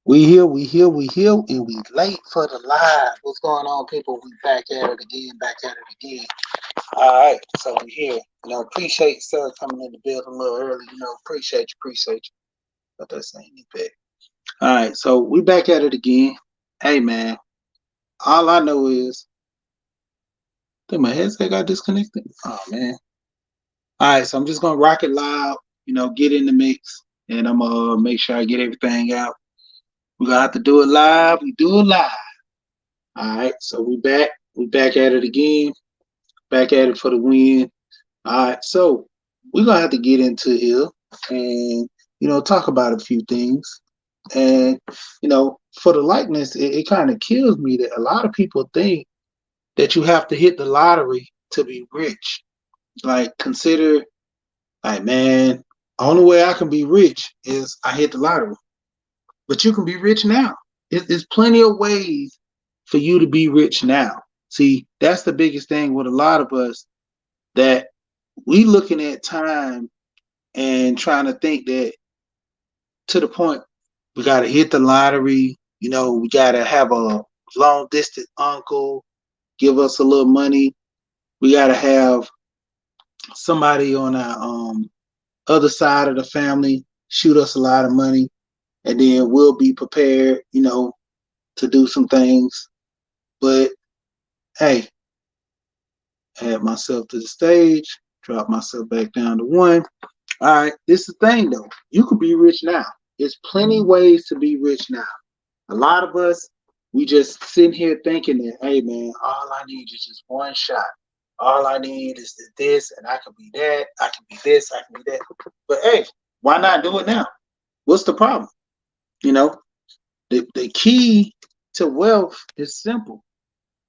we here, and we late for the live. What's going on, people? We back at it again, back at it again. All right, so we here. Appreciate sir coming in the building a little early. Appreciate you. But that's ain't any bit. All right, so we back at it again. Hey man, all I know is I think my headset got disconnected. Oh man. All right, so I'm just gonna rock it loud. Get in the mix, and I'm gonna make sure I get everything out. We gonna have to do it live. We do it live. All right, so we back. We back at it again. Back at it for the win. All right, so we're gonna have to get into here and talk about a few things. And for the likeness, it kind of kills me that a lot of people think that you have to hit the lottery to be rich. Like consider, like man, only way I can be rich is I hit the lottery. But you can be rich now. There's plenty of ways for you to be rich now. See, that's the biggest thing with a lot of us, that we looking at time and trying to think that to the point we got to hit the lottery. We got to have a long distance uncle give us a little money. We got to have somebody on our other side of the family shoot us a lot of money, and then we'll be prepared, to do some things. But hey, add myself to the stage, drop myself back down to one. All right, this is the thing though. You could be rich now. There's plenty ways to be rich now. A lot of us, we just sitting here thinking that, hey man, all I need is just one shot. All I need is this, and I can be that. I can be this. I can be that. But hey, why not do it now? What's the problem? You know, the key to wealth is simple.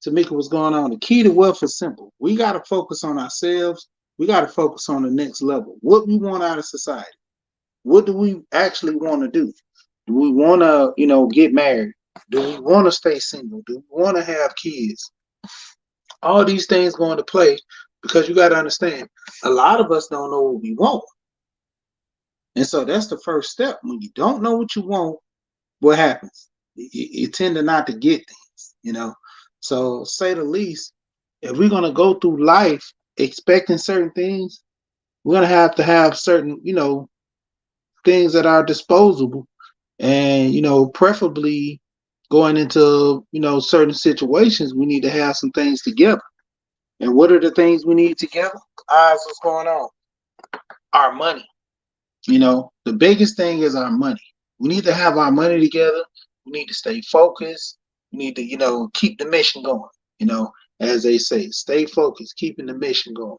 Tamika, what's going on? The key to wealth is simple. We got to focus on ourselves. We got to focus on the next level. What we want out of society. What do we actually want to do? Do we want to, get married? Do we want to stay single? Do we want to have kids? All these things go into play because you got to understand, a lot of us don't know what we want. And so that's the first step. When you don't know what you want, what happens? You tend to not to get things. So say the least, if we're gonna go through life expecting certain things, we're gonna have to have certain, things that are disposable, and preferably going into certain situations, we need to have some things together. And what are the things we need together? What's going on? Our money. The biggest thing is our money. We need to have our money together. We need to stay focused. We need to, keep the mission going. You know, as they say, stay focused, keeping the mission going.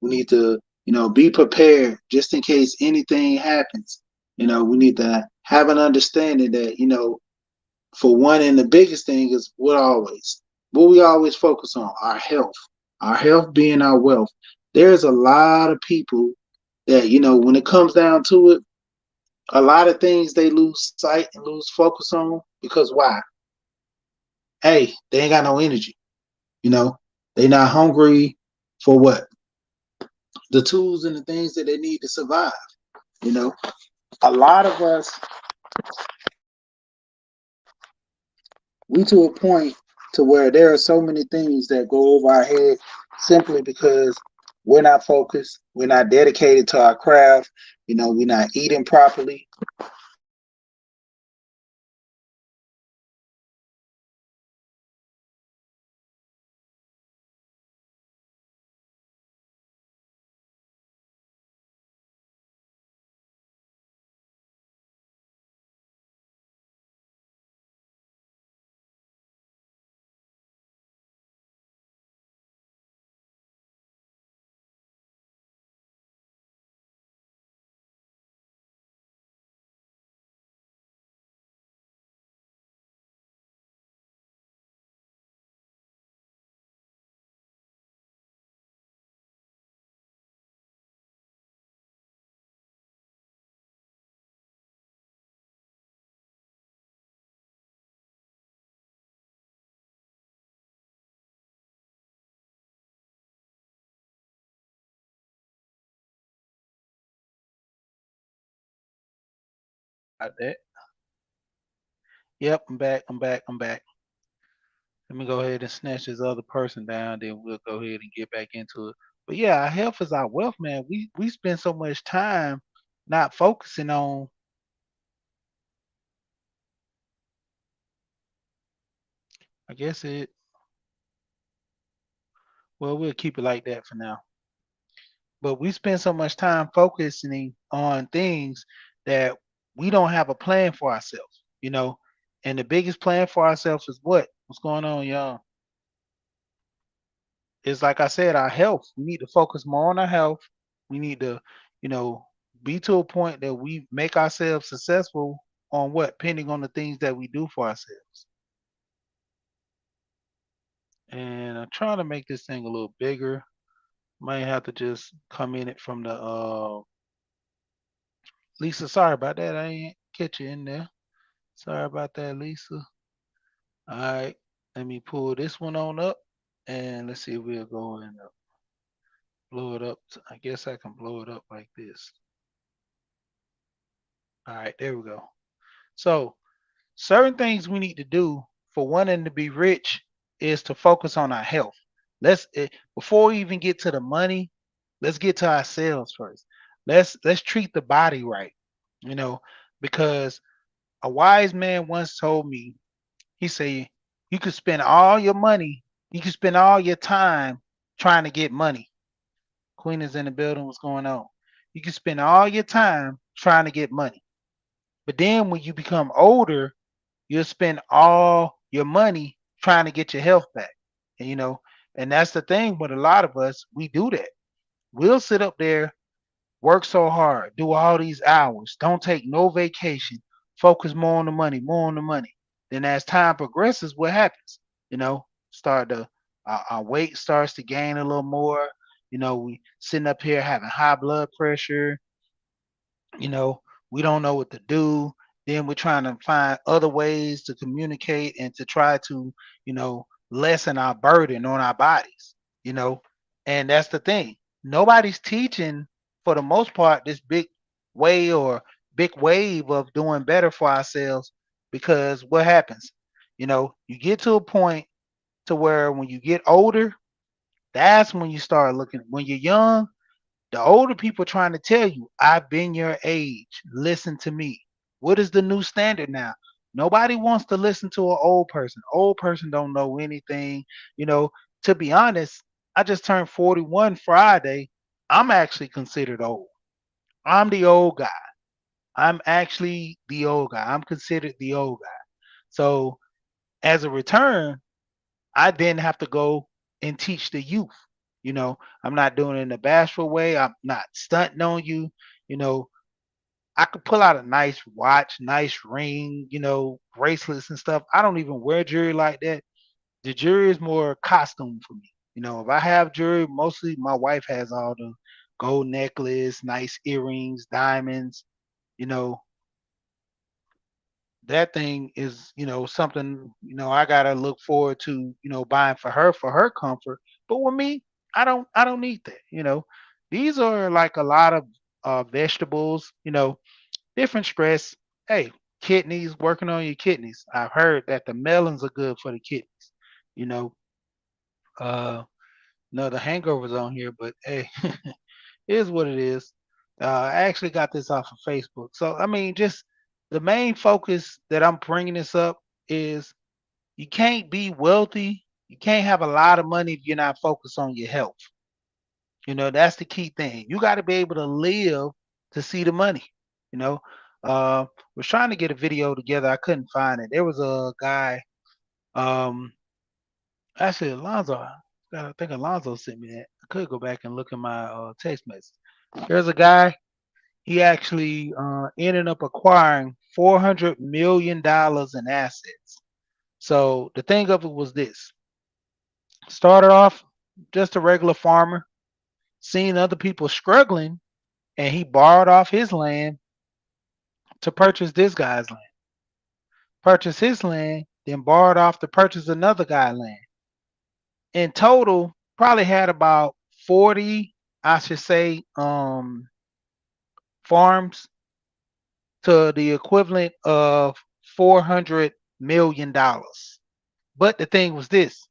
We need to, be prepared just in case anything happens. We need to have an understanding that, for one, and the biggest thing is what we always focus on, our health being our wealth. There's a lot of people that, when it comes down to it, a lot of things they lose sight and lose focus on because why? Hey, they ain't got no energy. You know, they not hungry for what? The tools and the things that they need to survive. You know, a lot of us, we to a point to where there are so many things that go over our head simply because we're not focused, we're not dedicated to our craft, we're not eating properly. Got that. Yep, I'm back. I'm back. I'm back. Let me go ahead and snatch this other person down, then we'll go ahead and get back into it. But yeah, our health is our wealth, man. We spend so much time not focusing on. I guess it. Well, we'll keep it like that for now. But we spend so much time focusing on things that we don't have a plan for ourselves, you know. And the biggest plan for ourselves is what? What's going on, y'all? It's like I said, our health. We need to focus more on our health. We need to, you know, be to a point that we make ourselves successful on what, pending on the things that we do for ourselves. And I'm trying to make this thing a little bigger. Might have to just come in it from the Lisa. Sorry about that. I ain't catch you in there. Sorry about that, Lisa. All right, let me pull this one on up, and let's see if we'll go and blow it up. I guess I can blow it up like this. All right, there we go. So, certain things we need to do for wanting to be rich is to focus on our health. Before we even get to the money, let's get to ourselves first. Let's treat the body right, you know, because a wise man once told me, he said, you could spend all your money, you could spend all your time trying to get money. Queen is in the building. What's going on? You can spend all your time trying to get money. But then when you become older, you'll spend all your money trying to get your health back. And and that's the thing with a lot of us, we do that. We'll sit up there, work so hard, do all these hours, don't take no vacation, focus more on the money, more on the money. Then as time progresses, what happens? Start to our weight starts to gain a little more. We sitting up here having high blood pressure, you know, we don't know what to do. Then we're trying to find other ways to communicate and to try to, lessen our burden on our bodies, you know. And that's the thing. Nobody's teaching, for the most part, this big way or big wave of doing better for ourselves, because what happens? You get to a point to where when you get older, that's when you start looking. When you're young, the older people trying to tell you, I've been your age. Listen to me. What is the new standard now? Nobody wants to listen to an old person. Old person don't know anything. You know, to be honest, I just turned 41 Friday. I'm actually considered old. I'm the old guy. I'm actually the old guy. I'm considered the old guy. So as a return, I then have to go and teach the youth. I'm not doing it in a bashful way. I'm not stunting on you. You know, I could pull out a nice watch, nice ring, bracelets and stuff. I don't even wear jewelry like that. The jewelry is more costume for me. If I have jewelry, mostly my wife has all the gold necklace, nice earrings, diamonds. You know, that thing is, something, I gotta look forward to, buying for her comfort. But with me, I don't need that. These are like a lot of vegetables, different stress. Hey, kidneys, working on your kidneys. I've heard that the melons are good for the kidneys. You know, uh, no, the hangovers on here, but hey, it is what it is. I actually got this off of Facebook. So, I mean, just the main focus that I'm bringing this up is you can't be wealthy. You can't have a lot of money if you're not focused on your health. That's the key thing. You got to be able to live to see the money. You know, was trying to get a video together. I couldn't find it. There was a guy, um, actually Alonzo. I think Alonzo sent me that. I could go back and look at my text message. There's a guy. He actually ended up acquiring $400 million in assets. So the thing of it was this: started off just a regular farmer, seeing other people struggling, and he borrowed off his land to purchase this guy's land. Purchase his land, then borrowed off to purchase another guy's land. In total, probably had about 40, I should say, farms to the equivalent of 400. million. But the thing was this,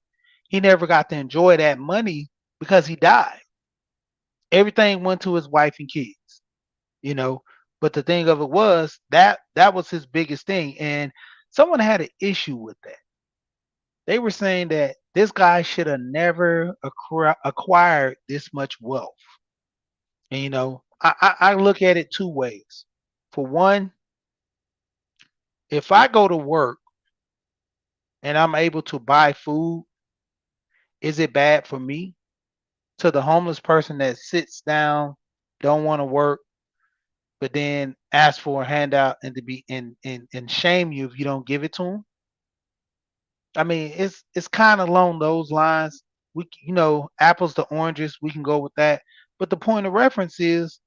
he never got to enjoy that money because he died. Everything went to his wife and kids, you know. But the thing of it was that was his biggest thing. And someone had an issue with that. They were saying that this guy should have never acquired this much wealth. And I look at it two ways. For one, if I go to work and I'm able to buy food, is it bad for me? To the homeless person that sits down, don't want to work, but then ask for a handout and to be and shame you if you don't give it to them. I mean, it's kind of along those lines. Apples to oranges, we can go with that. But the point of reference is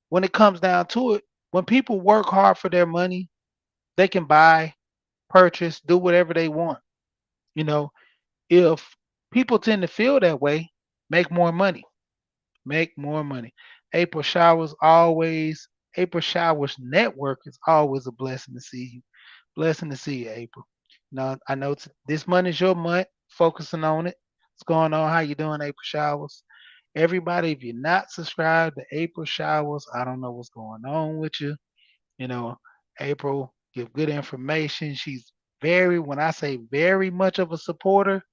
when it comes down to it, when people work hard for their money, they can buy, purchase, do whatever they want. You know, if people tend to feel that way, make more money. Make more money. April Showers always, April Showers Network is always a blessing to see you. Blessing to see you, April. Now I know this month is your month. Focusing on it. What's going on? How you doing, April Showers? Everybody, if you're not subscribed to April Showers, I don't know what's going on with you. You know, April give good information. She's when I say very much of a supporter,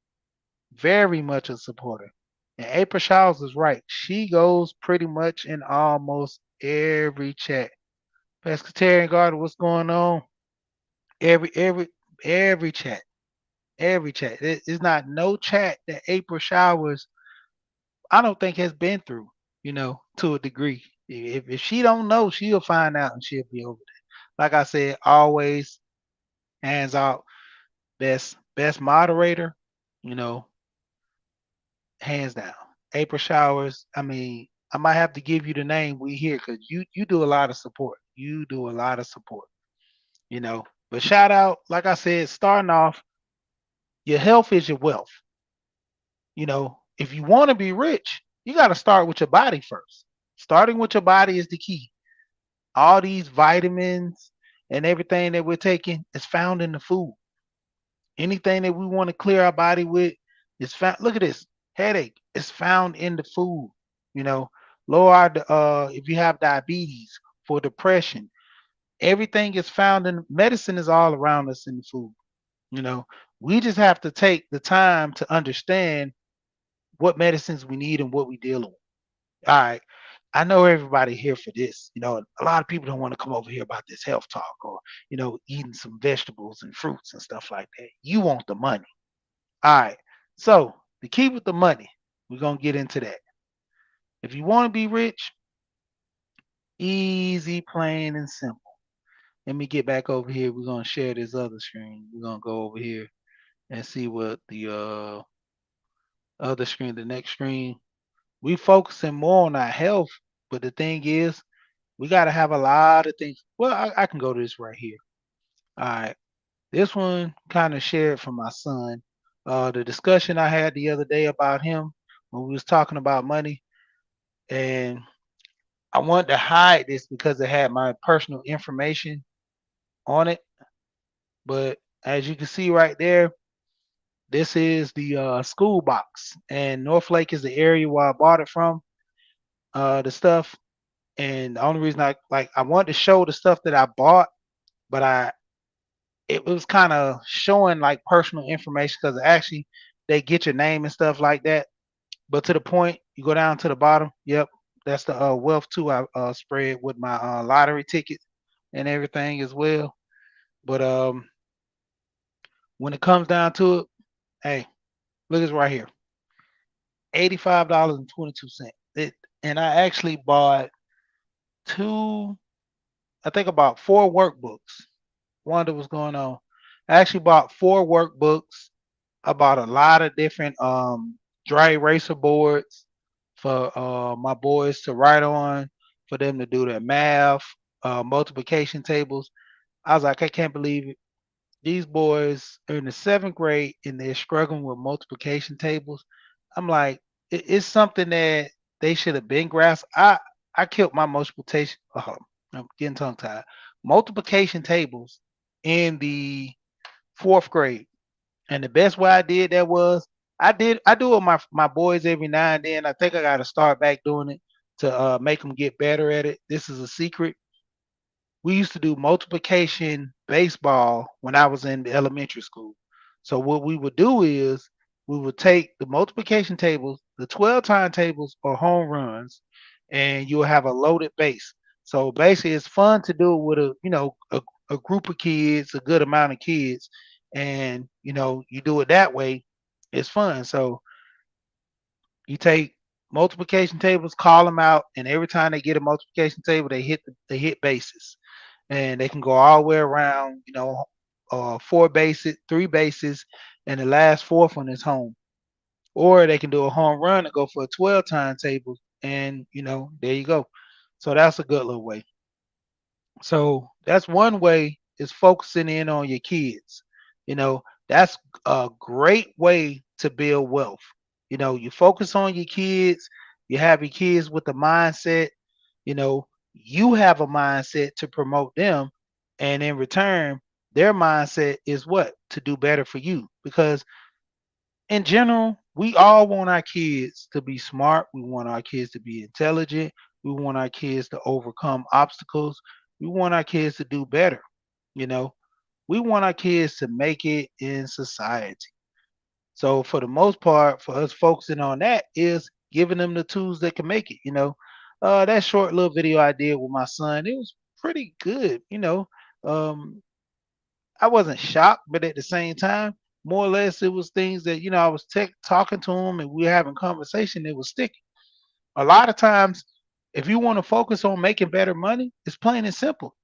very much a supporter. And April Showers is right. She goes pretty much in almost every chat. Pescatarian Garden, what's going on? Every every every chat. Every chat. It's not no chat that April Showers I don't think has been through, to a degree. If she don't know, she'll find out and she'll be over there. Like I said, always hands out, best moderator, you know, hands down. April Showers. I mean, I might have to give you the name we hear because you do a lot of support. You do a lot of support, you know. But shout out, like I said, starting off, your health is your wealth. If you want to be rich, you got to start with your body first. Starting with your body is the key. All these vitamins and everything that we're taking is found in the food. Anything that we want to clear our body with is found. Look at this headache. It's found in the food. You know, lower if you have diabetes, for depression, everything is found in medicine. Is all around us in the food. You know, we just have to take the time to understand what medicines we need and what we dealing with. All right. I know everybody here for this. A lot of people don't want to come over here about this health talk or, eating some vegetables and fruits and stuff like that. You want the money. All right. So the key with the money, we're going to get into that. If you want to be rich, easy, plain, and simple. Let me get back over here. We're going to share this other screen. We're going to go over here and see what the other screen, the next screen. We focusing more on our health, but the thing is, we got to have a lot of things. Well, I can go to this right here. All right. This one kind of shared from my son. The discussion I had the other day about him when we was talking about money, and I wanted to hide this because it had my personal information on it. But as you can see right there, this is the school box, and Northlake is the area where I bought it from. The stuff, and the only reason I wanted to show the stuff that I bought, but it was kind of showing like personal information because actually they get your name and stuff like that. But to the point, you go down to the bottom. Yep, that's the wealth too. I spread with my lottery ticket and everything as well. But when it comes down to it, hey, look at this right here, $85.22. And I actually bought two, I think about four workbooks. Wonder what's going on. I actually bought four workbooks. I bought a lot of different dry eraser boards for my boys to write on, for them to do their math, multiplication tables. I was like, I can't believe it. These boys are in the seventh grade and they're struggling with multiplication tables. I'm like, it's something that they should have been grasped. I killed my multiplication. I'm getting tongue tied. Multiplication tables in the fourth grade. And the best way I did that was I do it with my boys every now and then. I think I got to start back doing it to make them get better at it. This is a secret. We used to do multiplication baseball when I was in elementary school. So what we would do is we would take the multiplication tables, the 12 time tables or home runs, and you'll have a loaded base. So basically it's fun to do with a group of kids, a good amount of kids, and you do it that way, it's fun. So you take multiplication tables, call them out, and every time they get a multiplication table, they hit bases and they can go all the way around, four bases, three bases, and the last fourth one is home. Or they can do a home run and go for a 12 time table, and there you go. So that's a good little way. So that's one way is focusing in on your kids. That's a great way to build wealth. You focus on your kids, you have your kids with the mindset, you know, you have a mindset to promote them. And in return, their mindset is what? To do better for you. Because in general, we all want our kids to be smart. We want our kids to be intelligent. We want our kids to overcome obstacles. We want our kids to do better. You know, we want our kids to make it in society. So for the most part, for us focusing on that is giving them the tools that can make it. That short little video I did with my son, it was pretty good. Um, I wasn't shocked, but at the same time, more or less, it was things that I was talking to him and we were having conversation. It was sticking. A lot of times, if you want to focus on making better money, it's plain and simple.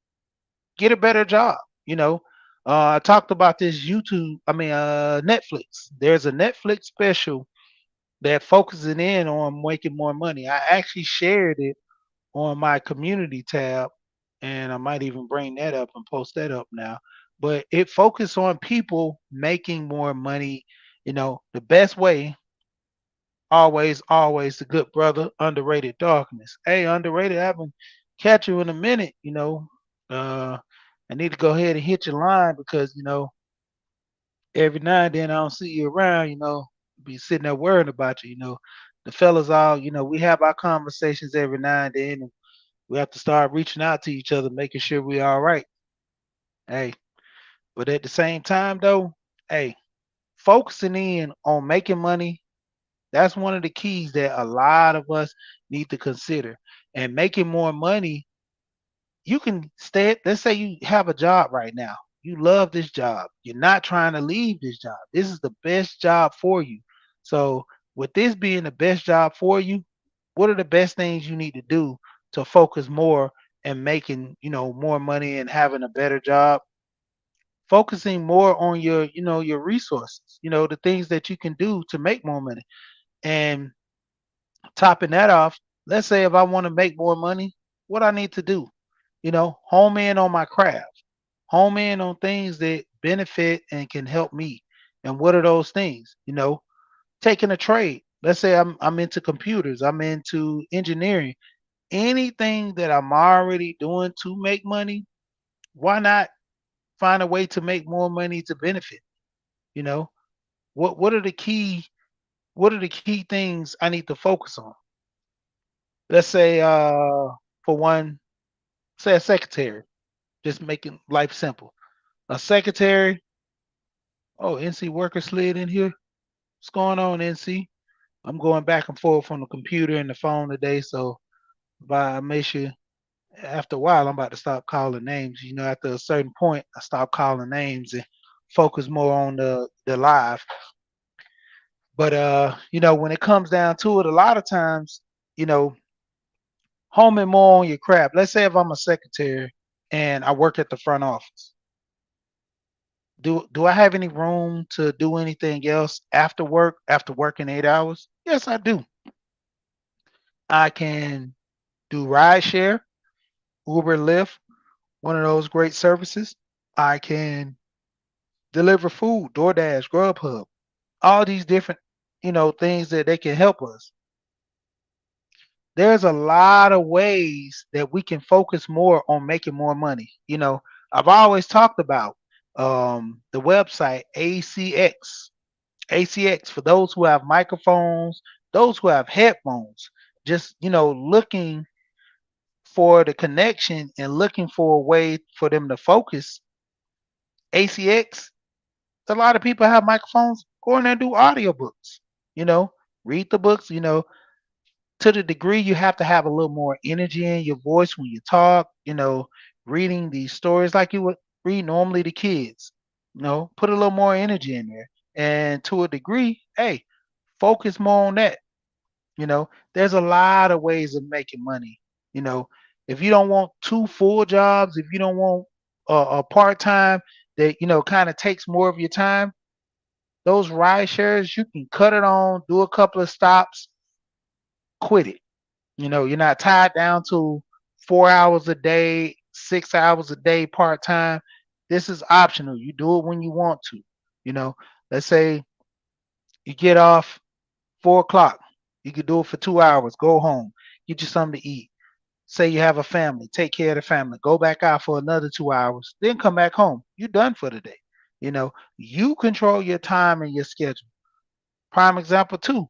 Get a better job. You know, I talked about this Netflix. There's a Netflix special that focuses in on making more money. I actually shared it on my community tab, and I might even bring that up and post that up now. But it focuses on people making more money. The best way, always the good brother, underrated darkness. Hey, underrated, I haven't catch you in a minute. Uh, I need to go ahead and hit your line because every now and then I don't see you around. Be sitting there worrying about you. The fellas all we have our conversations every now and then. And we have to start reaching out to each other, making sure we all right. Hey, but at the same time though, hey, focusing in on making money, that's one of the keys that a lot of us need to consider. And making more money, you can stay, let's say you have a job right now. You love this job. You're not trying to leave this job. This is the best job for you. So, with this being the best job for you, what are the best things you need to do to focus more and making, more money and having a better job? Focusing more on your resources, the things that you can do to make more money. And topping that off, let's say if I want to make more money, what I need to do, home in on my craft, home in on things that benefit and can help me. And what are those things? Taking a trade. Let's say I'm into computers, I'm into engineering, anything that I'm already doing to make money, why not find a way to make more money to benefit? You know, what are the key things I need to focus on? Let's say for one, say a secretary, just making life simple. A secretary, oh, NC worker slid in here. What's going on, NC? I'm going back and forth on the computer and the phone today, so I make sure after a while I'm about to stop calling names. After a certain point, I stop calling names and focus more on the live. But when it comes down to it, a lot of times, you know, homing more on your craft. Let's say if I'm a secretary and I work at the front office. Do I have any room to do anything else after work, after working 8 hours? Yes, I do. I can do rideshare, Uber, Lyft, one of those great services. I can deliver food, DoorDash, Grubhub, all these different, things that they can help us. There's a lot of ways that we can focus more on making more money. I've always talked about The website ACX. ACX for those who have microphones, those who have headphones, just looking for the connection and looking for a way for them to focus. ACX, a lot of people have microphones. Go in there and do audiobooks. You know, read the books. To the degree you have to have a little more energy in your voice when you talk. Reading these stories like you would read normally to kids. Put a little more energy in there, and to a degree, hey, focus more on that. There's a lot of ways of making money. You know, if you don't want two full jobs, if you don't want a part time that kind of takes more of your time, those ride shares you can cut it on, do a couple of stops, quit it. You're not tied down to 4 hours a day, 6 hours a day part time. This is optional. You do it when you want to. You know, let's say you get off 4 o'clock. You could do it for 2 hours. Go home, get you something to eat. Say you have a family, take care of the family. Go back out for another 2 hours, then come back home. You're done for the day. You control your time and your schedule. Prime example too,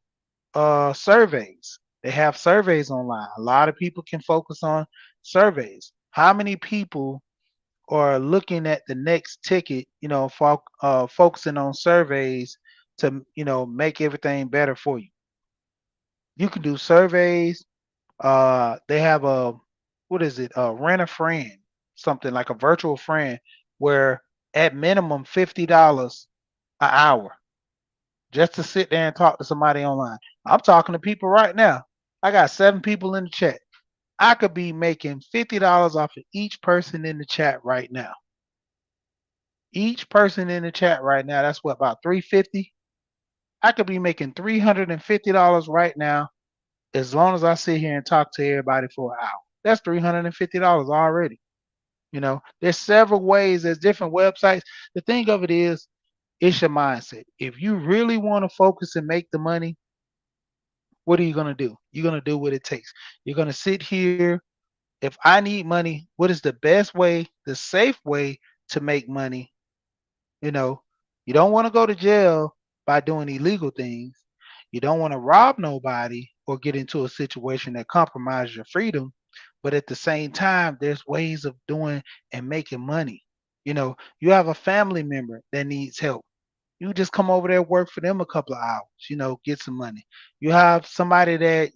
surveys. They have surveys online. A lot of people can focus on surveys. How many people are looking at the next ticket, focusing on surveys to, make everything better for you? You can do surveys. They have a, what is it? Rent a friend, something like a virtual friend, where at minimum $50 an hour just to sit there and talk to somebody online. I'm talking to people right now. I got 7 people in the chat. I could be making $50 off of each person in the chat right now. Each person in the chat right now, that's what, about 350. I could be making $350 right now as long as I sit here and talk to everybody for an hour. That's $350 already. There's several ways, there's different websites. The thing of it is, it's your mindset. If you really want to focus and make the money, what are you going to do? You're going to do what it takes. You're going to sit here. If I need money, what is the best way, the safe way to make money? You know, you don't want to go to jail by doing illegal things. You don't want to rob nobody or get into a situation that compromises your freedom. But at the same time, there's ways of doing and making money. You have a family member that needs help. You just come over there, work for them a couple of hours, get some money. You have somebody that,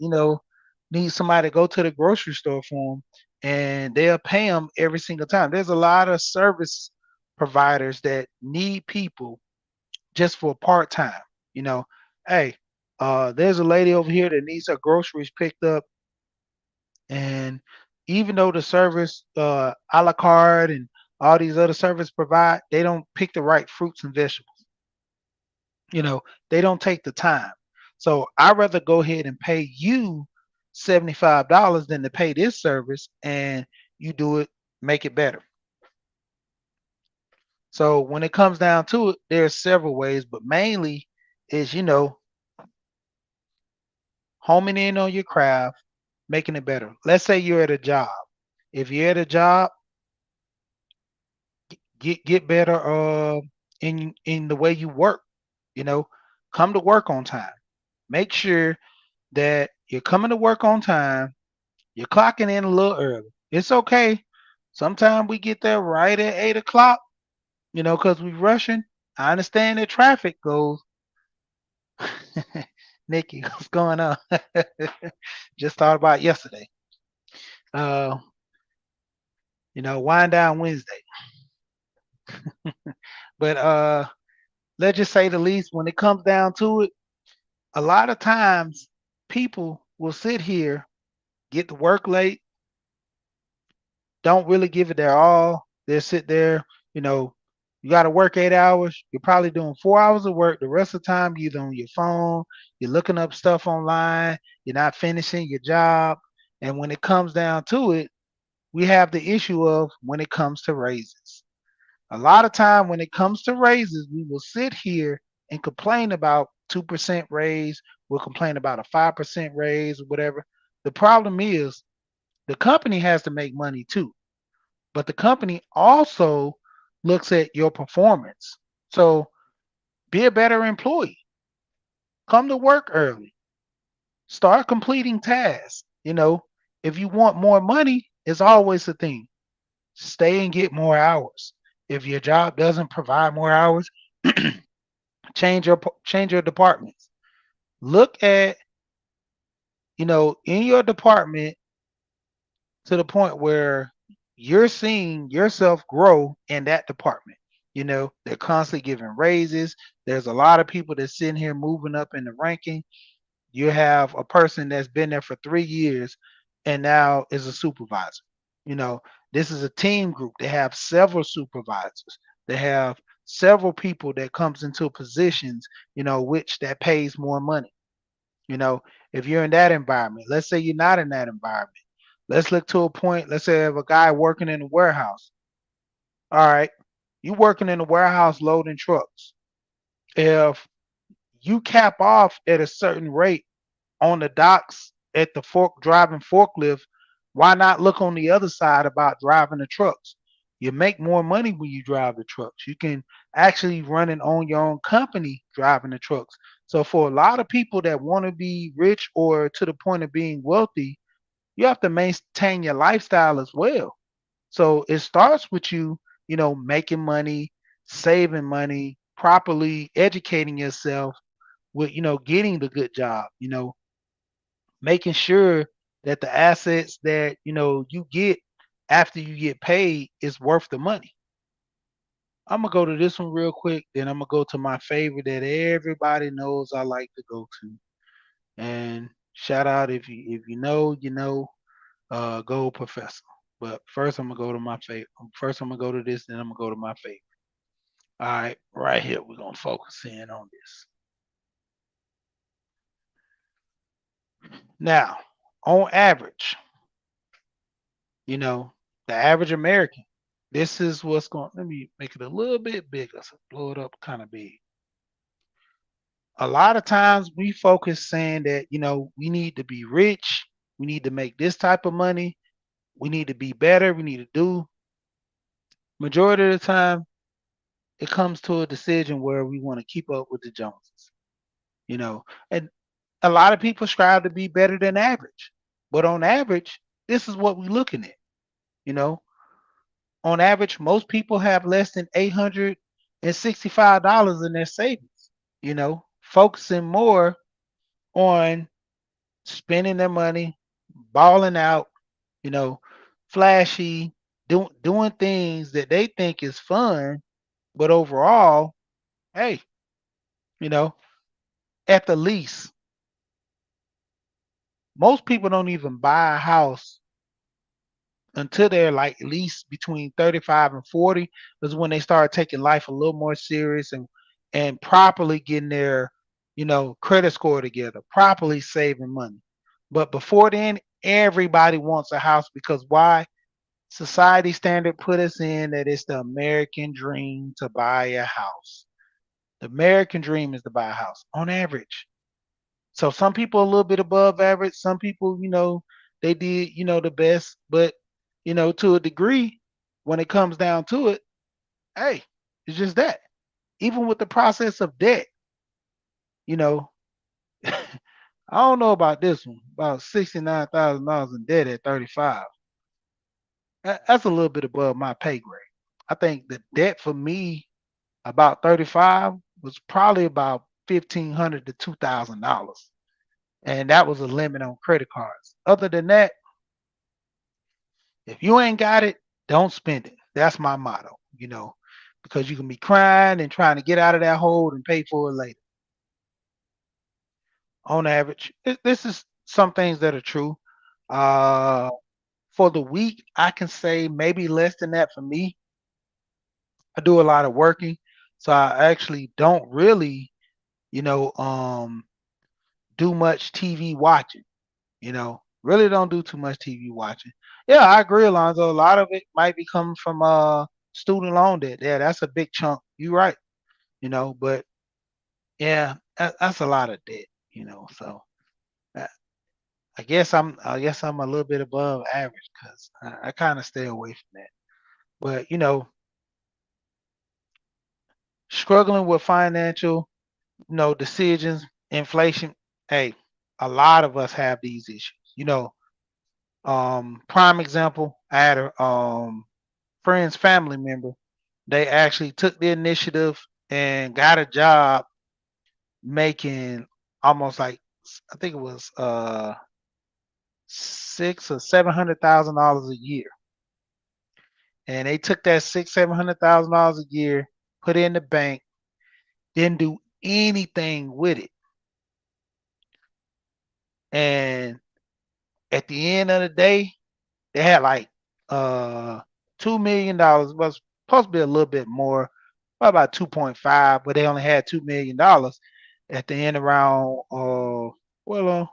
needs somebody to go to the grocery store for them, and they'll pay them every single time. There's a lot of service providers that need people just for part time. You know, hey, there's a lady over here that needs her groceries picked up, and even though the service, a la carte and all these other service provide, they don't pick the right fruits and vegetables. They don't take the time. So I'd rather go ahead and pay you $75 than to pay this service, and you do it, make it better. So when it comes down to it, there's several ways, but mainly is, homing in on your craft, making it better. Let's say you're at a job. If you're at a job, get better in the way you work. You know, come to work on time. Make sure that you're coming to work on time. You're clocking in a little early. It's okay. Sometimes we get there right at 8 o'clock, because we rushing. I understand that traffic goes. Nikki, what's going on? Just thought about yesterday. Uh, wind down Wednesday. But let's just say the least, when it comes down to it, a lot of times people will sit here, get to work late, don't really give it their all. They'll sit there, you know, you got to work 8 hours. You're probably doing 4 hours of work. The rest of the time, you're on your phone, you're looking up stuff online, you're not finishing your job. And when it comes down to it, we have the issue of when it comes to raises. A lot of time when it comes to raises, we will sit here and complain about 2% raise. We'll complain about a 5% raise or whatever. The problem is the company has to make money too. But the company also looks at your performance. So be a better employee. Come to work early. Start completing tasks. If you want more money, it's always a thing. Stay and get more hours. If your job doesn't provide more hours, change your departments. Look at, in your department to the point where you're seeing yourself grow in that department. They're constantly giving raises. There's a lot of people that's sitting here moving up in the ranking. You have a person that's been there for 3 years and now is a supervisor. You know, this is a team group. They have several supervisors. They have several people that comes into positions, which that pays more money. You know, if you're in that environment, let's say you're not in that environment. Let's look to a point. Let's say I have a guy working in a warehouse. All right, you working in a warehouse loading trucks. If you cap off at a certain rate on the docks at the driving forklift, why not look on the other side about driving the trucks? You make more money when you drive the trucks. You can actually run and own your own company driving the trucks. So for a lot of people that want to be rich or to the point of being wealthy, you have to maintain your lifestyle as well. So it starts with you, making money, saving money, properly educating yourself with, getting the good job, making sure that the assets that, you get after you get paid is worth the money. I'm gonna go to this one real quick, then I'm gonna go to my favorite that everybody knows I like to go to. And shout out if you know, go professor. But first I'm gonna go to my favorite. First I'm gonna go to this, then I'm gonna go to my favorite. All right, right here we're gonna focus in on this. Now, on average, the average American, this is what's going. Let me make it a little bit bigger, so blow it up kind of big. A lot of times we focus saying that we need to be rich, we need to make this type of money, we need to be better, we need to do. Majority of the time, it comes to a decision where we want to keep up with the Joneses, and a lot of people strive to be better than average, but on average, this is what we're looking at. You know, on average, most people have less than $865 in their savings. Focusing more on spending their money, balling out, you know, flashy, doing things that they think is fun, but overall, hey, you know, at the least, most people don't even buy a house until they're like at least between 35 and 40 is when they start taking life a little more serious and properly getting their credit score together, properly saving money. But before then, everybody wants a house because why? Society standard put us in that it's the American dream to buy a house. The American dream is to buy a house on average. So some people a little bit above average. Some people, they did, the best. But, to a degree, when it comes down to it, hey, it's just that. Even with the process of debt, you know, I don't know about this one. About $69,000 in debt at 35. That's a little bit above my pay grade. I think the debt for me about 35 was probably about $1,500 to $2,000. And that was a limit on credit cards. Other than that, if you ain't got it, don't spend it. That's my motto, because you can be crying and trying to get out of that hole and pay for it later. On average, this is some things that are true. Uh, for the week, I can say maybe less than that for me. I do a lot of working, so I actually don't really, do much TV watching. Really don't do too much TV watching. Yeah, I agree, Alonzo. A lot of it might be coming from student loan debt. Yeah, that's a big chunk. You're right. But yeah, that's a lot of debt. So uh, I guess I'm a little bit above average because I kind of stay away from that. But struggling with financial, decisions, inflation. Hey, a lot of us have these issues. Prime example, I had a friend's family member. They actually took the initiative and got a job making almost like, I think it was six or $700,000 a year. And they took that $700,000 a year, put it in the bank, didn't do anything with it. And at the end of the day, they had like $2 million. Was supposed to be a little bit more, about 2.5, but they only had $2 million at the end around well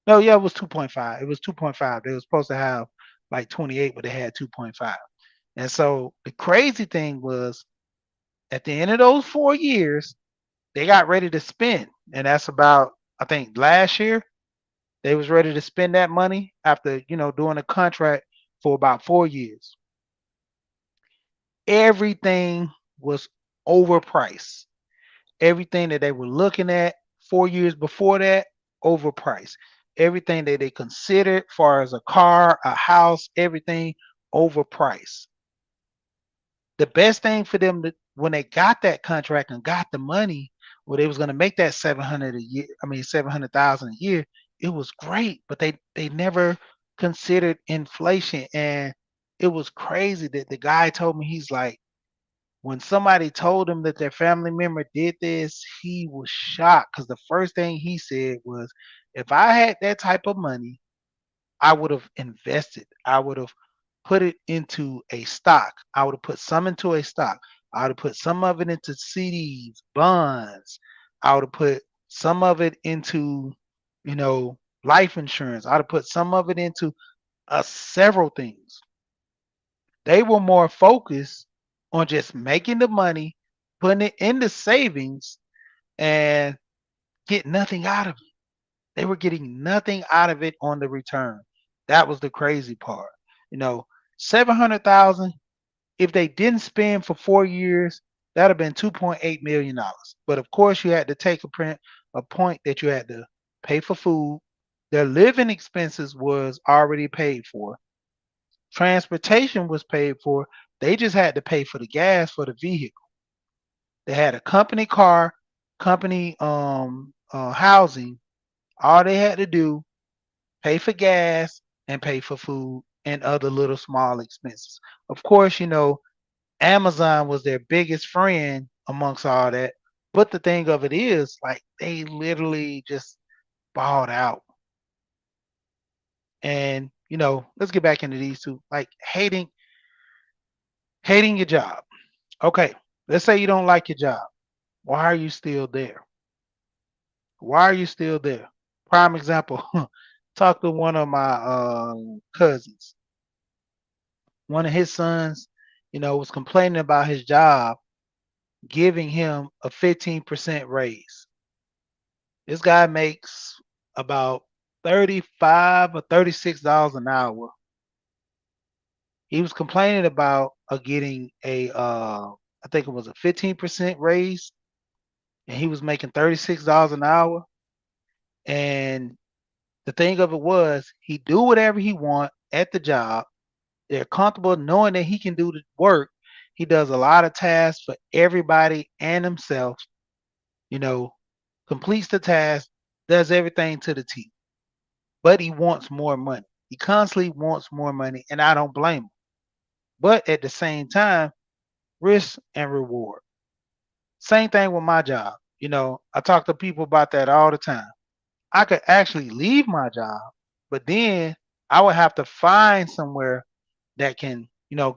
no, yeah, it was 2.5. It was 2.5. They were supposed to have like 28, but they had 2.5. And so the crazy thing was at the end of those 4 years, they got ready to spend. And that's about, I think last year, they was ready to spend that money after, doing a contract for about 4 years. Everything was overpriced. Everything that they were looking at 4 years before that, overpriced. Everything that they considered, far as a car, a house, everything overpriced. The best thing for them when they got that contract and got the money, where they was going to make that 700 a year, I mean 700,000 a year, it was great, but they never considered inflation. And it was crazy that the guy told me, he's like, when somebody told him that their family member did this, he was shocked, because the first thing he said was, if I had that type of money, I would have invested. I would have put it into a stock. I would have put some into a stock. I would have put some of it into CDs, bonds. I would have put some of it into, life insurance. I would have put some of it into several things. They were more focused on just making the money, putting it into savings, and get nothing out of it. They were getting nothing out of it on the return. That was the crazy part. You know, 700,000, if they didn't spend for 4 years, that'd have been $2.8 million. But of course, you had to take a point that you had to pay for food. Their living expenses was already paid for. Transportation was paid for. They just had to pay for the gas for the vehicle. They had a company car, company housing. All they had to do, pay for gas and pay for food and other little small expenses. Of course, Amazon was their biggest friend amongst all that. But the thing of it is, like, they literally just bought out. And, let's get back into these two. Like, hating your job. Okay, let's say you don't like your job. Why are you still there? Why are you still there? Prime example. Talk to one of my cousins. One of his sons, was complaining about his job giving him a 15% raise. This guy makes about 35 or $36 an hour. He was complaining about getting I think it was a 15% raise, and he was making $36 an hour. And the thing of it was, he do whatever he want at the job. They're comfortable knowing that he can do the work. He does a lot of tasks for everybody and himself, you know, completes the task, does everything to the T. But he wants more money. He constantly wants more money, and I don't blame him. But at the same time, risk and reward. Same thing with my job. I talk to people about that all the time. I could actually leave my job, but then I would have to find somewhere that can,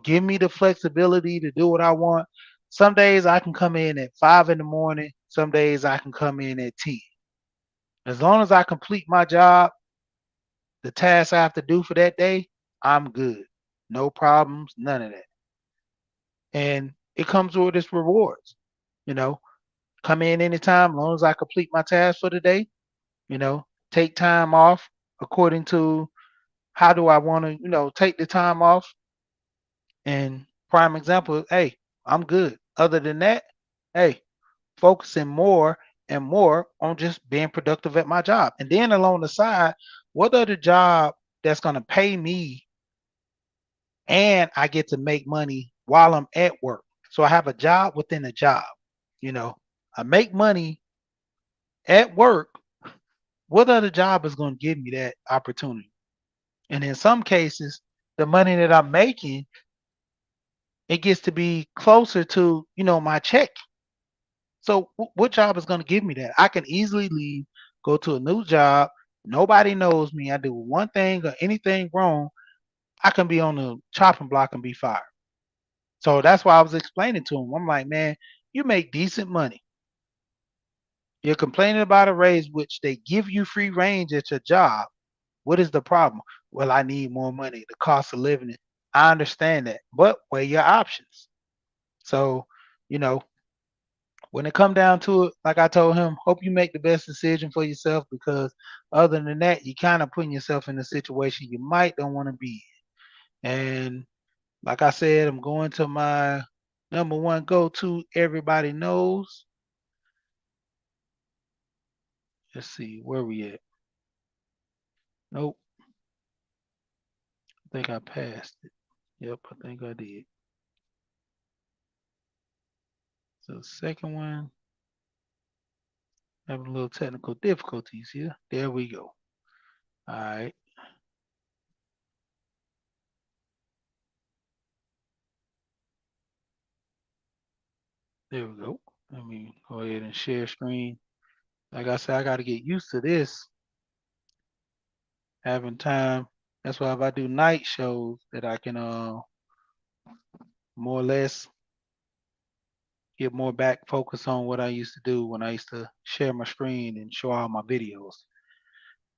give me the flexibility to do what I want. Some days I can come in at 5 in the morning. Some days I can come in at 10. As long as I complete my job, the tasks I have to do for that day, I'm good. No problems, none of that. And it comes with its rewards. You know, come in anytime, as long as I complete my task for the day, you know, take time off according to how do I want to, take the time off. And prime example, hey, I'm good. Other than that, hey, focusing more and more on just being productive at my job. And then along the side, what other job that's going to pay me and I get to make money while I'm at work? So I have a job within a job. You know, I make money at work. What other job is going to give me that opportunity? And in some cases, the money that I'm making, it gets to be closer to, my check. So what job is going to give me that? I can easily leave, go to a new job. Nobody knows me. I do one thing or anything wrong, I can be on the chopping block and be fired. So that's why I was explaining to him. I'm like, man, you make decent money. You're complaining about a raise, which they give you free range at your job. What is the problem? Well, I need more money. The cost of living. I understand that, but weigh your options. So, you know, when it come down to it, like I told him, hope you make the best decision for yourself because other than that, you kind of putting yourself in a situation you might don't want to be in. And like I said, I'm going to my number one go-to. Everybody knows. Let's see where we at. Nope, I think I passed it. Yep, I think I did. So the second one, having a little technical difficulties here. There we go. All right, there we go. Let me go ahead and share screen. Like I said, I got to get used to this having time. That's why if I do night shows that I can more or less get more back focus on what I used to do when I used to share my screen and show all my videos.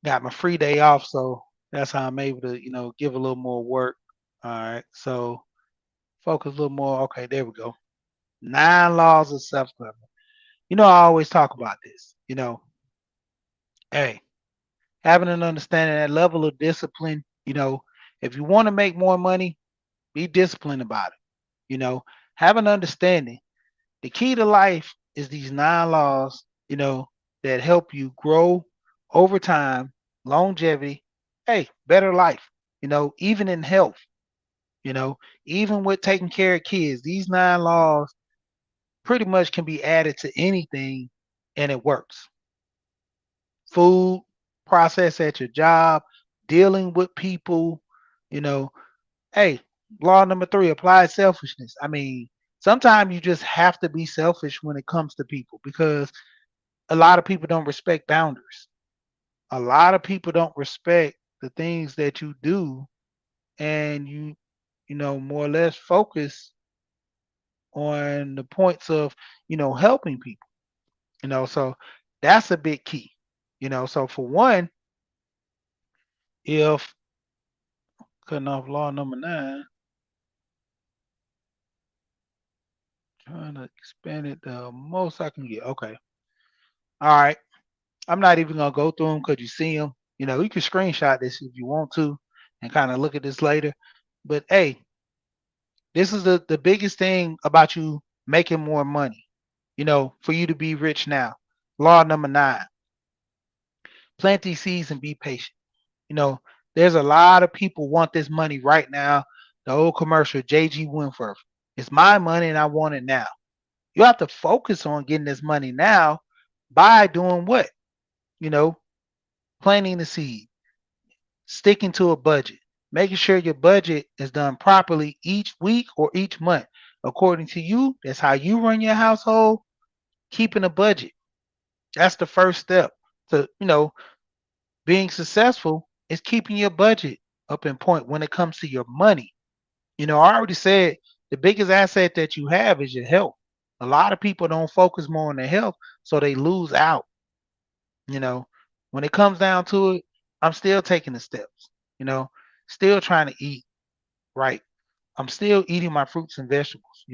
Got my free day off, so that's how I'm able to, give a little more work. All right. So focus a little more. Okay, there we go. 9 laws of self-government. I always talk about this. Hey, having an understanding that level of discipline, if you want to make more money, be disciplined about it. Have an understanding. The key to life is these 9 laws, that help you grow over time, longevity, hey, better life, even in health, you know, even with taking care of kids. These 9 laws pretty much can be added to anything and it works. Food, process at your job, dealing with people, you know, hey, law number 3, apply selfishness. I mean, sometimes you just have to be selfish when it comes to people because a lot of people don't respect boundaries. A lot of people don't respect the things that you do and you more or less focus on the points of, helping people, so that's a big key. So for one, if cutting off law number 9, trying to expand it the most I can get. Okay. All right. I'm not even gonna go through them because you see them. You can screenshot this if you want to, and kind of look at this later. But hey, this is the biggest thing about you making more money. For you to be rich now. Law number 9: plant these seeds and be patient. You know, there's a lot of people want this money right now. The old commercial, JG Winforth. It's my money and I want it now. You have to focus on getting this money now by doing what? You know, planting the seed, sticking to a budget, making sure your budget is done properly each week or each month. According to you, that's how you run your household, keeping a budget. That's the first step to, being successful is keeping your budget up in point when it comes to your money. I already said the biggest asset that you have is your health. A lot of people don't focus more on their health, so they lose out. You know, when it comes down to it, I'm still taking the steps, you know, still trying to eat right. I'm still eating my fruits and vegetables,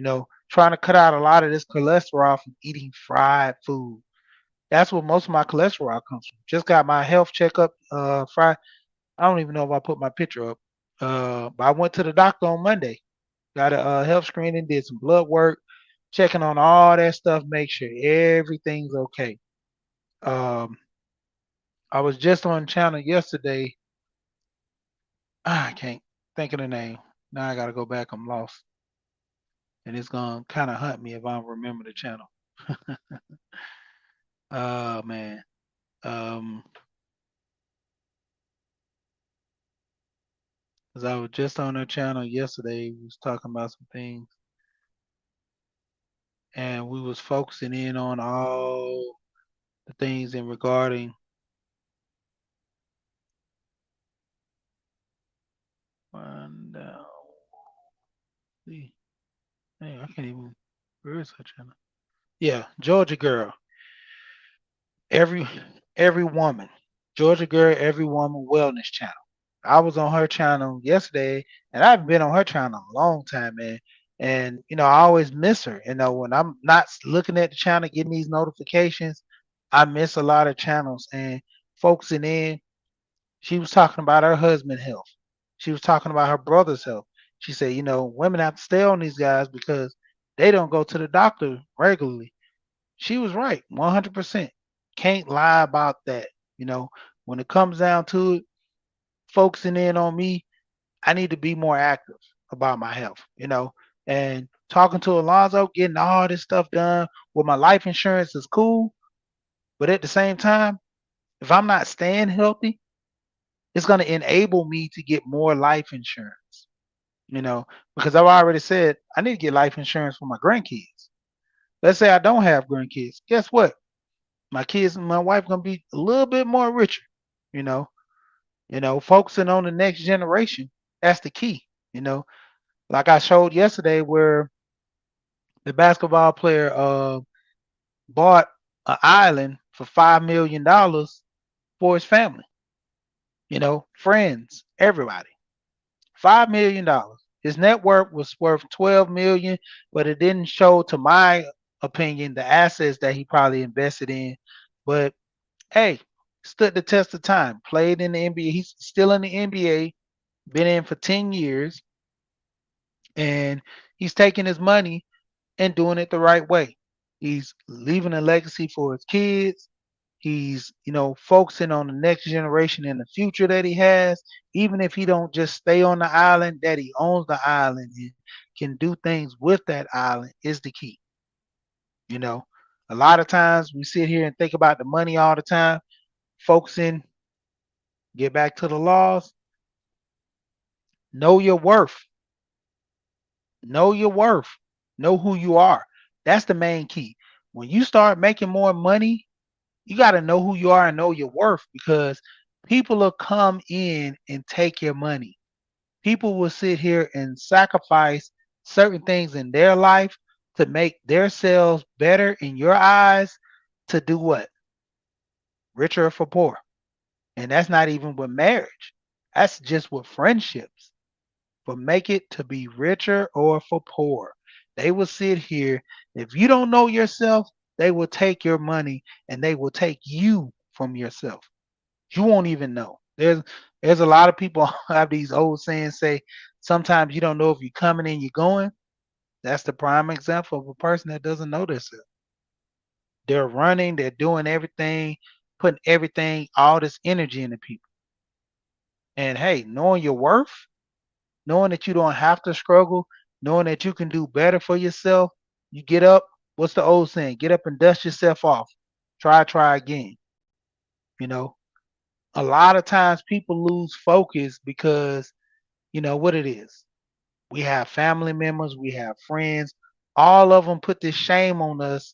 trying to cut out a lot of this cholesterol from eating fried food. That's where most of my cholesterol comes from. Just got my health checkup Friday. I don't even know if I put my picture up. But I went to the doctor on Monday, got a health screening, did some blood work. checking on all that stuff, make sure everything's okay. Um, I was just on channel yesterday. I can't think of the name. Now I gotta go back. I'm lost, and it's gonna kind of hunt me if I don't remember the channel. Oh man. Um, cause I was just on their channel yesterday. We was talking about some things, and we was focusing in on all the things in regarding. And see, hey, I can't even. Where is her channel? Yeah, Georgia Girl. Every every woman, Georgia Girl, every woman wellness channel. I was on her channel yesterday, and I've been on her channel a long time, man. And I always miss her. When I'm not looking at the channel, getting these notifications, I miss a lot of channels. And focusing in, she was talking about her husband's health. She was talking about her brother's health. She said, women have to stay on these guys because they don't go to the doctor regularly. She was right, 100%. Can't lie about that. You know, when it comes down to it, focusing in on me, I need to be more active about my health, and talking to Alonzo, getting all this stuff done with my life insurance is cool. But at the same time, if I'm not staying healthy, it's going to enable me to get more life insurance, you know, because I've already said I need to get life insurance for my grandkids. Let's say I don't have grandkids. Guess what? My kids and my wife gonna be a little bit more richer, you know. Focusing on the next generation, that's the key, you know. Like I showed yesterday where the basketball player bought an island for $5 million for his family, friends, everybody. $5 million. His net worth was worth 12 million, but it didn't show, to my opinion, the assets that he probably invested in. But hey, stood the test of time. Played in the NBA. He's still in the NBA. Been in for 10 years, and he's taking his money and doing it the right way. He's leaving a legacy for his kids. He's, focusing on the next generation and the future that he has. Even if he don't just stay on the island, that he owns the island and can do things with that island is the key. You know, a lot of times we sit here and think about the money all the time, focusing, get back to the laws, know your worth, know your worth, know who you are. That's the main key. When you start making more money, you got to know who you are and know your worth, because people will come in and take your money. People will sit here and sacrifice certain things in their life to make themselves better in your eyes, to do what? Richer for poor. And that's not even with marriage. That's just with friendships. But make it to be richer or for poor. They will sit here. If you don't know yourself, they will take your money and they will take you from yourself. You won't even know. There's a lot of people have these old sayings say sometimes you don't know if you're coming and you're going. That's the prime example of a person that doesn't know themselves. They're running, they're doing everything, putting everything, all this energy into people. And hey, knowing your worth, knowing that you don't have to struggle, knowing that you can do better for yourself, you get up. What's the old saying? Get up and dust yourself off. Try again. You know, a lot of times people lose focus because what it is. We have family members, we have friends, all of them put this shame on us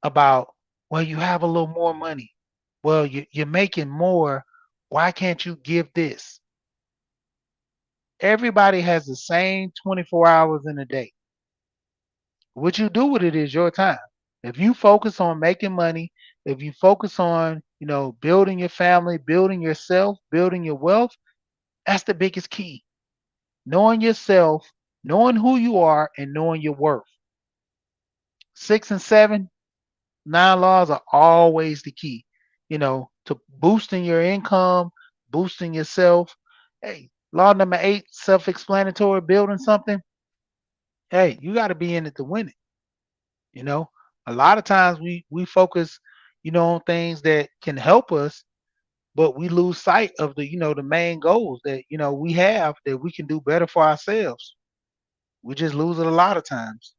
about, well, you have a little more money. Well, you're making more. Why can't you give this? Everybody has the same 24 hours in a day. What you do with it is your time. If you focus on making money, if you focus on, building your family, building yourself, building your wealth, that's the biggest key. Knowing yourself, knowing who you are, and knowing your worth. 6 and 7, 9 laws are always the key, to boosting your income, boosting yourself. Hey, law number 8, self explanatory, building something. Hey, you got to be in it to win it. You know, a lot of times we focus, on things that can help us, but we lose sight of the main goals that we have that we can do better for ourselves. We just lose it a lot of times.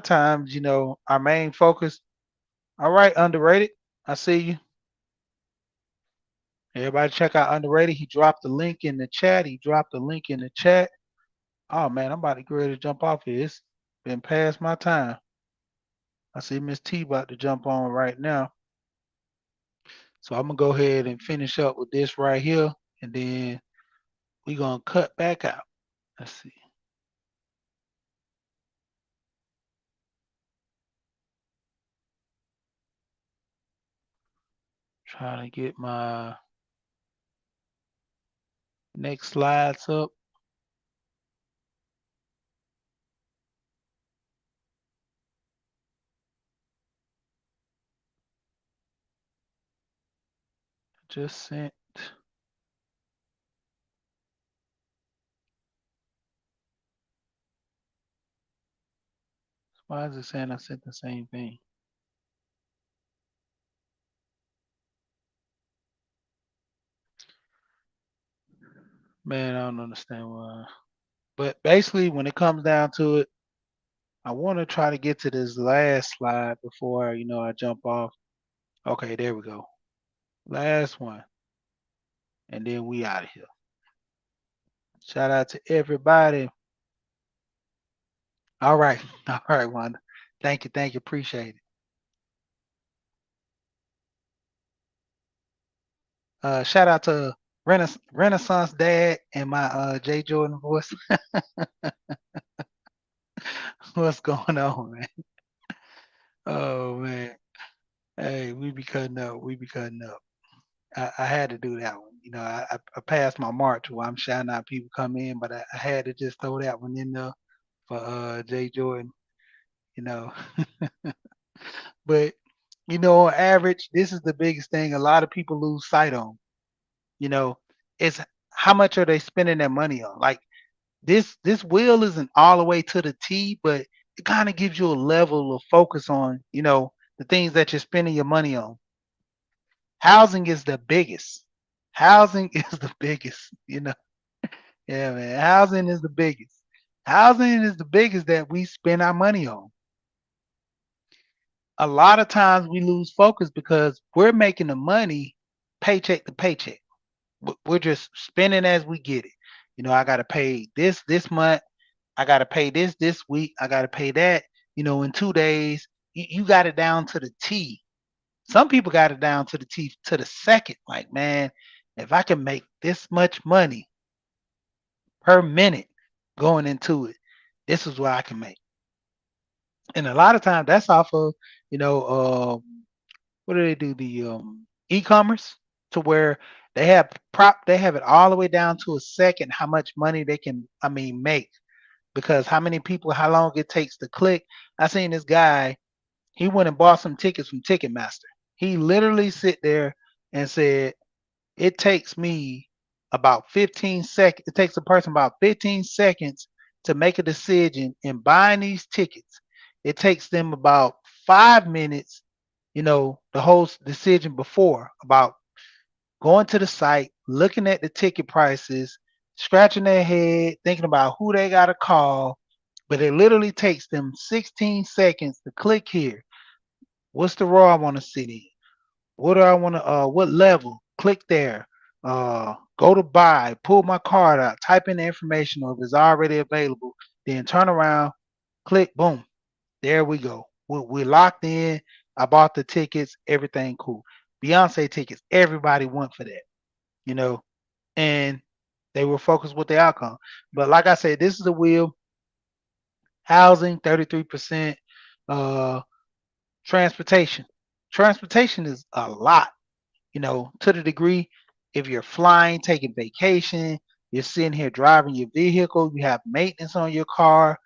Times, our main focus. All right, underrated. I see you. Everybody check out underrated. He dropped the link in the chat. He dropped the link in the chat. Oh man, I'm about to get ready to jump off here. It's been past my time. I see Miss T about to jump on right now. So I'm gonna go ahead and finish up with this right here, and then we gonna cut back out. Let's see. Trying to get my next slides up. Just sent. Why is it saying I sent the same thing? Man, I don't understand why. But basically, when it comes down to it, I want to try to get to this last slide before I jump off. Okay, there we go. Last one, and then we out of here. Shout out to everybody. All right, all right, Wanda. Thank you, appreciate it. Shout out to Renaissance Dad and my Jay Jordan voice. What's going on, man? Oh man. Hey, we be cutting up. We be cutting up. I had to do that one. I passed my mark to where I'm shouting out people come in, but I had to just throw that one in there for Jay Jordan, you know. But on average, this is the biggest thing a lot of people lose sight on. You know, is how much are they spending their money on? Like this wheel isn't all the way to the T, but it kind of gives you a level of focus on, the things that you're spending your money on. Housing is the biggest. Housing is the biggest, Yeah, man. Housing is the biggest. Housing is the biggest that we spend our money on. A lot of times we lose focus because we're making the money paycheck to paycheck. We're just spending as we get it. I got to pay this month. I got to pay this week. I got to pay that. In 2 days. You got it down to the T. Some people got it down to the T to the second. Like, man, if I can make this much money per minute going into it, this is what I can make. And a lot of times that's off of, what do they do? The e-commerce to where they have it all the way down to a second how much money they can make because how many people how long it takes to click. I seen this guy, he went and bought some tickets from Ticketmaster. He literally sit there and said, it takes me about 15 seconds. It takes a person about 15 seconds to make a decision in buying these tickets. It takes them about 5 minutes, the whole decision before about going to the site, looking at the ticket prices, scratching their head, thinking about who they got to call. But it literally takes them 16 seconds to click here. What's the row I want to sit in? What do I want to what level? Click there. Go to buy, pull my card out, type in the information or if it's already available, then turn around, click, boom. There we go. We're locked in. I bought the tickets, everything cool. Beyonce tickets, everybody went for that, you know, and they were focused with the outcome. But like I said, this is a wheel. Housing, 33%. Uh, transportation. Transportation is a lot, to the degree if you're flying, taking vacation, You're sitting here driving your vehicle. You have maintenance on your car.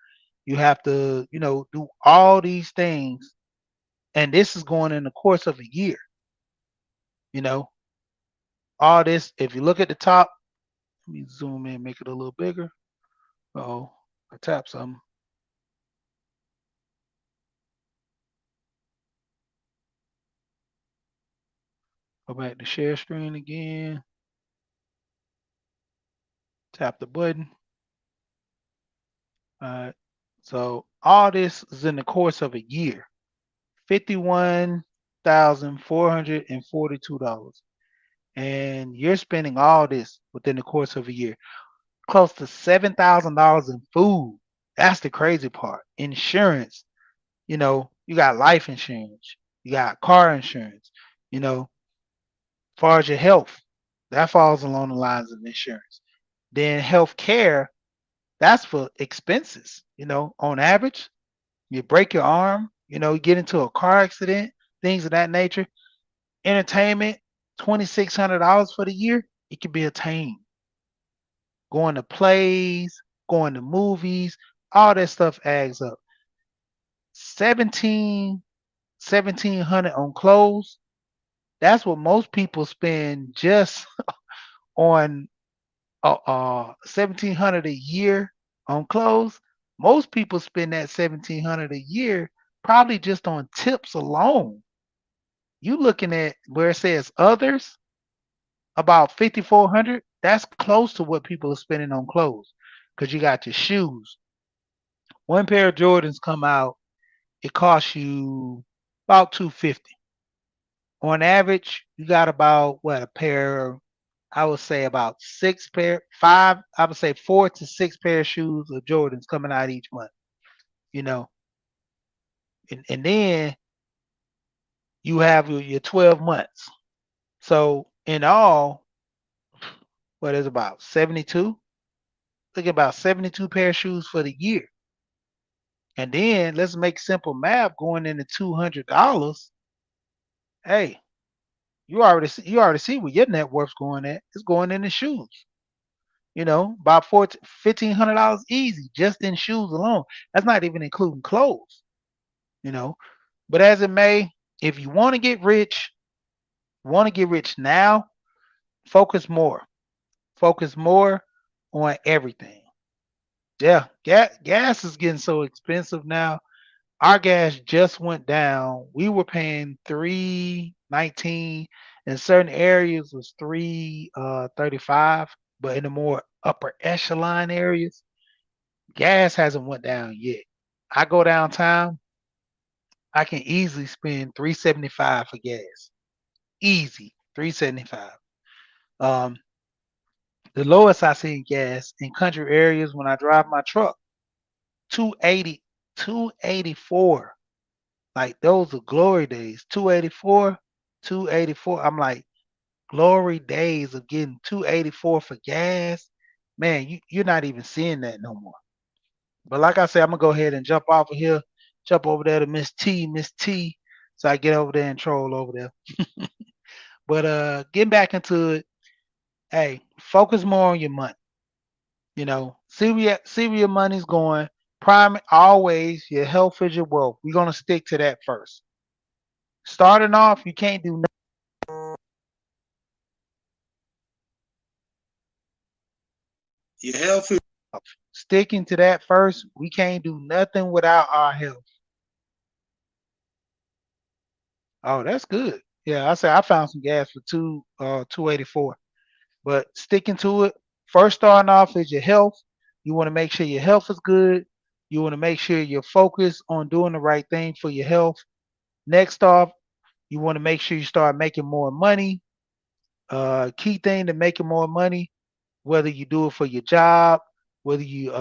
You have to, do all these things. And this is going in the course of a year. You know, all this, if you look at the top, let me zoom in, make it a little bigger. Oh, I tap something. Go back to share screen again. Tap the button. All right. So all this is in the course of a year. $51,442. And you're spending all this within the course of a year. Close to $7,000 in food. That's the crazy part. Insurance, you got life insurance, you got car insurance, as far as your health, that falls along the lines of insurance. Then health care, that's for expenses. On average, you break your arm, you get into a car accident, things of that nature. Entertainment, $2,600 for the year, it can be attained. Going to plays, going to movies, all that stuff adds up. 1700 on clothes. That's what most people spend just on 1700 a year on clothes. Most people spend that 1700 a year probably just on tips alone. You looking at where it says others, about 5,400. That's close to what people are spending on clothes, because you got your shoes. One pair of Jordans come out, it costs you about 250. On average, you got about what, a pair, I would say about I would say 4 to 6 pair of shoes of Jordans coming out each month, you know. And then you have your 12 months. So in all, what is about 72? Look at about 72 pair of shoes for the year. And then let's make simple math going into $200. Hey, you already see where your net worth's going at. It's going into shoes. About $1,500 easy just in shoes alone. That's not even including clothes. You know, but as it may, if you want to get rich now, focus more. Focus more on everything. Yeah, gas is getting so expensive now. Our gas just went down. We were paying 3.19. In certain areas was 3.35, but in the more upper echelon areas, gas hasn't went down yet. I go downtown, I can easily spend 375 for gas. Easy, 375. Um, the lowest I see gas in country areas when I drive my truck, 280, 284. Like those are glory days. 284, 284. I'm like, glory days of getting 284 for gas. Man, you're not even seeing that no more. But like I said, I'm gonna go ahead and jump off of here, jump over there to Miss T, so I get over there and troll over there. But getting back into it, hey, focus more on your money. See where your money's going. Prime always your health is your wealth. We're gonna stick to that first. Starting off, you can't do nothing. Your health is sticking to that first. We can't do nothing without our health. Oh, that's good. Yeah, I say I found some gas for 284. But sticking to it, first starting off is your health. You want to make sure your health is good. You want to make sure you're focused on doing the right thing for your health. Next off, you want to make sure you start making more money. Key thing to making more money, whether you do it for your job, whether you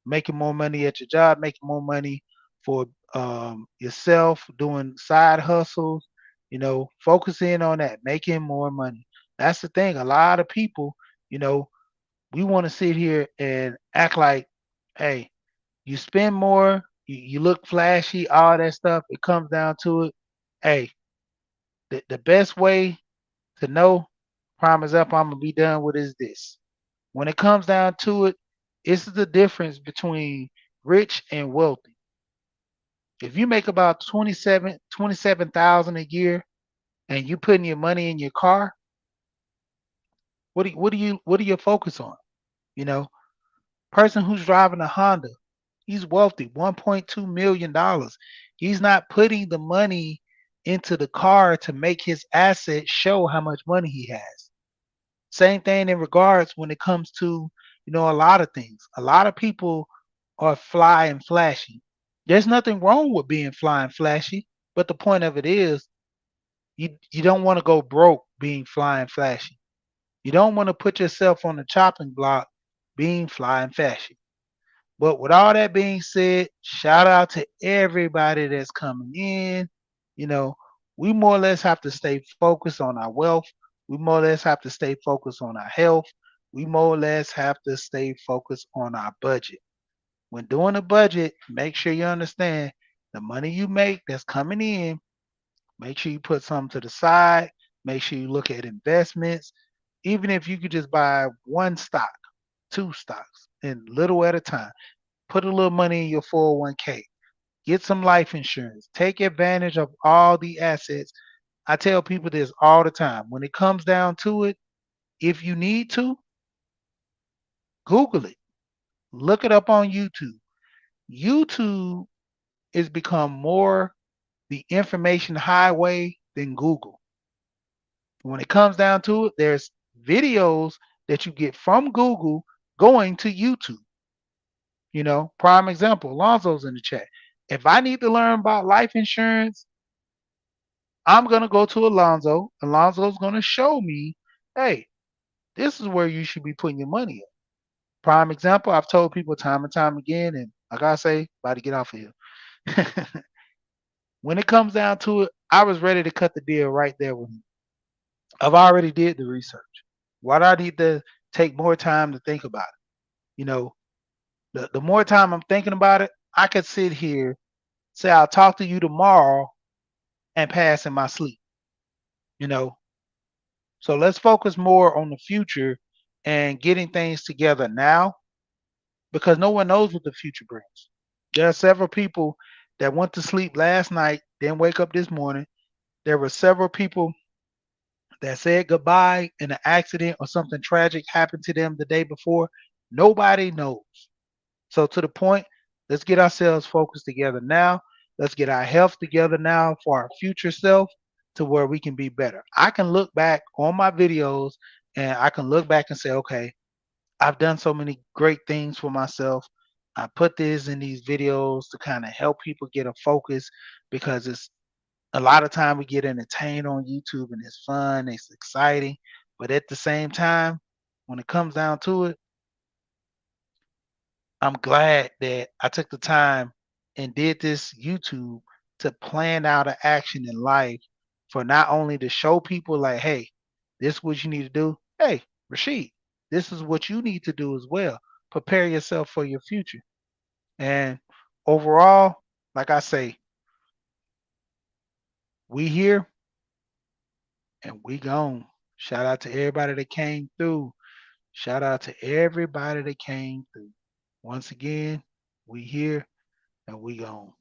making more money at your job, making more money for yourself, doing side hustles, focus in on that, making more money. That's the thing. A lot of people, you know, we want to sit here and act like, hey, you spend more, you look flashy, all that stuff. It comes down to it. Hey, the best way to know prime is up, I'm gonna be done with is this. When it comes down to it, it's the difference between rich and wealthy. If you make about 27,000 a year and you putting your money in your car, what do you focus on? You know, person who's driving a Honda, he's wealthy, $1.2 million. He's not putting the money into the car to make his assets show how much money he has. Same thing in regards when it comes to, a lot of things. A lot of people are fly and flashy. There's nothing wrong with being fly and flashy, but the point of it is you don't want to go broke being fly and flashy. You don't want to put yourself on the chopping block being fly and flashy. But with all that being said, shout out to everybody that's coming in. You know, we more or less have to stay focused on our wealth. We more or less have to stay focused on our health. We more or less have to stay focused on our budget. When doing a budget, make sure you understand the money you make that's coming in. Make sure you put some to the side. Make sure you look at investments. Even if you could just buy one stock, two stocks, and little at a time. Put a little money in your 401k. Get some life insurance. Take advantage of all the assets. I tell people this all the time. When it comes down to it, if you need to, Google it. Look it up on YouTube. YouTube has become more the information highway than Google. When it comes down to it, there's videos that you get from Google going to YouTube. Prime example, Alonzo's in the chat. If I need to learn about life insurance, I'm going to go to Alonzo. Alonzo's going to show me, hey, this is where you should be putting your money in. Prime example, I've told people time and time again, and I got to say, about to get off of here. When it comes down to it, I was ready to cut the deal right there with him. I've already did the research. Why do I need to take more time to think about it? The more time I'm thinking about it, I could sit here, say I'll talk to you tomorrow and pass in my sleep. You know, So let's focus more on the future and getting things together now because no one knows what the future brings. There are several people that went to sleep last night, didn't wake up this morning. There were several people that said goodbye in an accident or something tragic happened to them the day before. Nobody knows. So to the point, let's get ourselves focused together now. Let's get our health together now for our future self to where we can be better. I can look back on my videos and I can look back and say, okay, I've done so many great things for myself. I put this in these videos to kind of help people get a focus because it's a lot of time we get entertained on YouTube and it's fun, it's exciting. But at the same time, when it comes down to it, I'm glad that I took the time and did this YouTube to plan out an action in life for not only to show people like, hey, this is what you need to do. Hey, Rashid, this is what you need to do as well. Prepare yourself for your future. And overall, like I say, we here and we gone. Shout out to everybody that came through. Shout out to everybody that came through. Once again, we here and we gone.